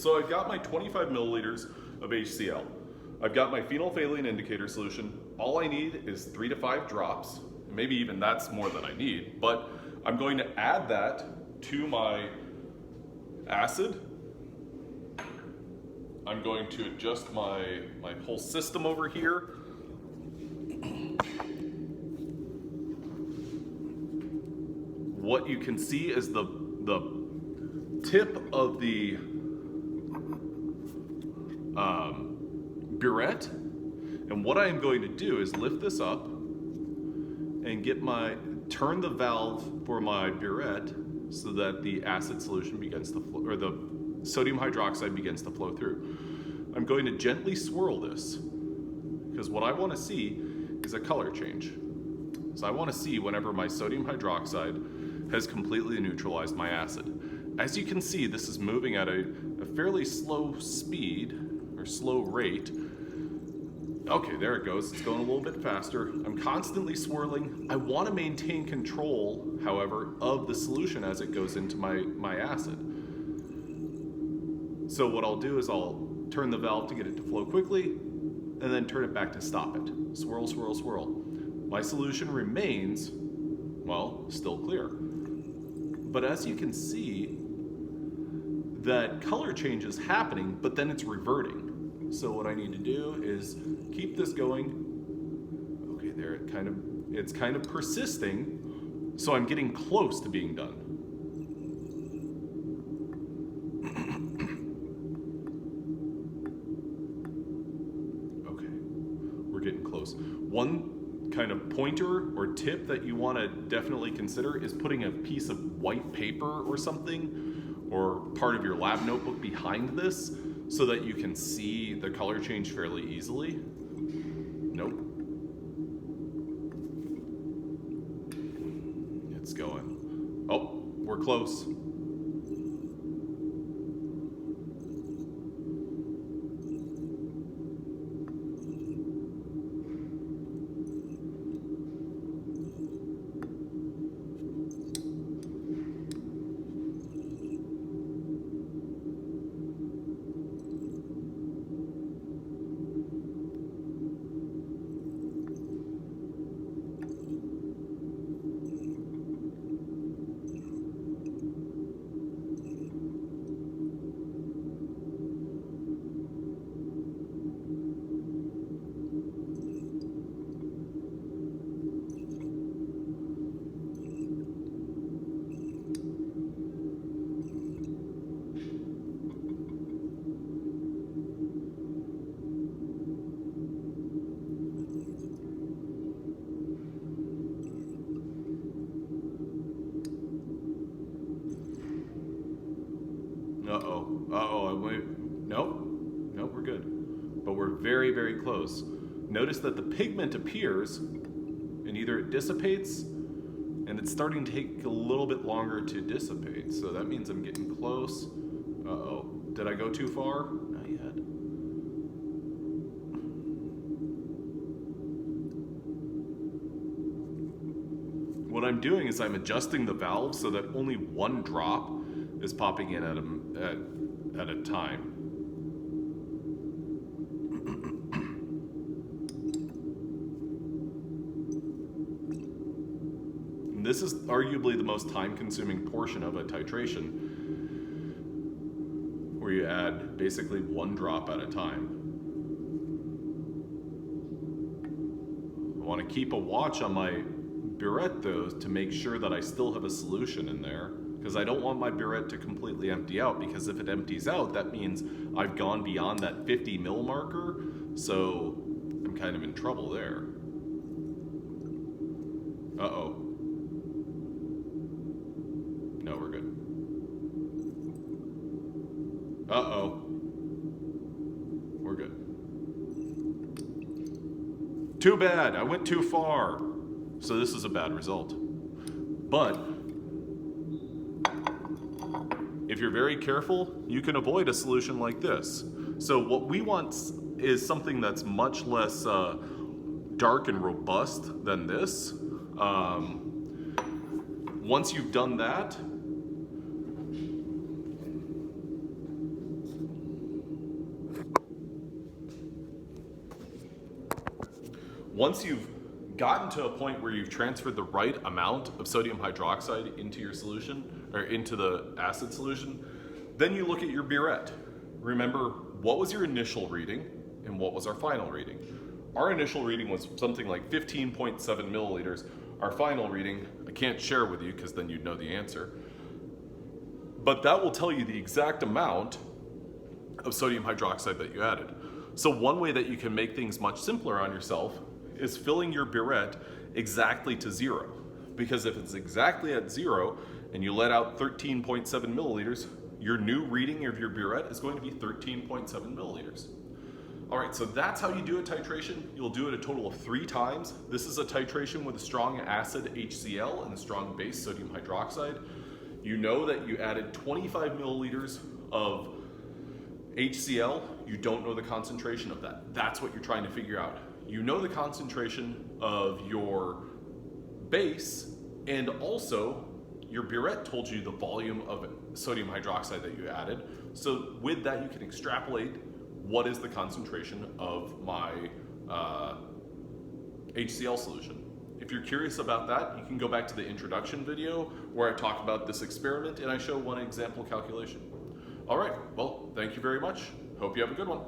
So I've got my 25 milliliters of HCl. I've got my phenolphthalein indicator solution. All I need is 3 to 5 drops. Maybe even that's more than I need, but I'm going to add that to my acid. I'm going to adjust my whole system over here. What you can see is the tip of the burette, and what I am going to do is lift this up and turn the valve for my burette so that the acid solution begins to flow, or the sodium hydroxide begins to flow through. I'm going to gently swirl this because what I want to see is a color change. So I want to see whenever my sodium hydroxide has completely neutralized my acid. As you can see, this is moving at a fairly slow speed or slow rate. Okay, there it goes. It's going a little bit faster. I'm constantly swirling. I want to maintain control, however, of the solution as it goes into my acid. So what I'll do is I'll turn the valve to get it to flow quickly and then turn it back to stop it. Swirl, swirl, swirl. My solution remains, well, still clear. But as you can see, that color change is happening, but then it's reverting. So what I need to do is keep this going. Okay, there it's kind of persisting, so I'm getting close to being done. Okay, we're getting close. One kind of pointer or tip that you want to definitely consider is putting a piece of white paper or something, or part of your lab notebook behind this, so that you can see the color change fairly easily. Nope. It's going. Oh, we're close. Nope, we're good. But we're very, very close. Notice that the pigment appears, and either it dissipates, and it's starting to take a little bit longer to dissipate. So that means I'm getting close. Uh-oh, did I go too far? Not yet. What I'm doing is I'm adjusting the valve so that only one drop is popping in at a time. And this is arguably the most time-consuming portion of a titration, where you add basically one drop at a time. I want to keep a watch on my burette though to make sure that I still have a solution in there, because I don't want my burette to completely empty out, because if it empties out, that means I've gone beyond that 50 mil marker, so I'm kind of in trouble there. Uh-oh. No, we're good. Uh-oh. We're good. Too bad, I went too far. So this is a bad result. But if you're very careful, you can avoid a solution like this. So what we want is something that's much less dark and robust than this. Once you've done that, Once you've gotten to a point where you've transferred the right amount of sodium hydroxide into your solution, or into the acid solution, then you look at your burette. Remember, what was your initial reading and what was our final reading? Our initial reading was something like 15.7 milliliters. Our final reading, I can't share with you because then you'd know the answer, but that will tell you the exact amount of sodium hydroxide that you added. So one way that you can make things much simpler on yourself is filling your burette exactly to 0. Because if it's exactly at 0 and you let out 13.7 milliliters, your new reading of your burette is going to be 13.7 milliliters. All right, so that's how you do a titration. You'll do it a total of 3 times. This is a titration with a strong acid HCl and a strong base sodium hydroxide. You know that you added 25 milliliters of HCl. You don't know the concentration of that. That's what you're trying to figure out. You know the concentration of your base, and also your burette told you the volume of sodium hydroxide that you added. So with that, you can extrapolate what is the concentration of my HCl solution. If you're curious about that, you can go back to the introduction video where I talk about this experiment and I show one example calculation. All right, well, thank you very much. Hope you have a good one.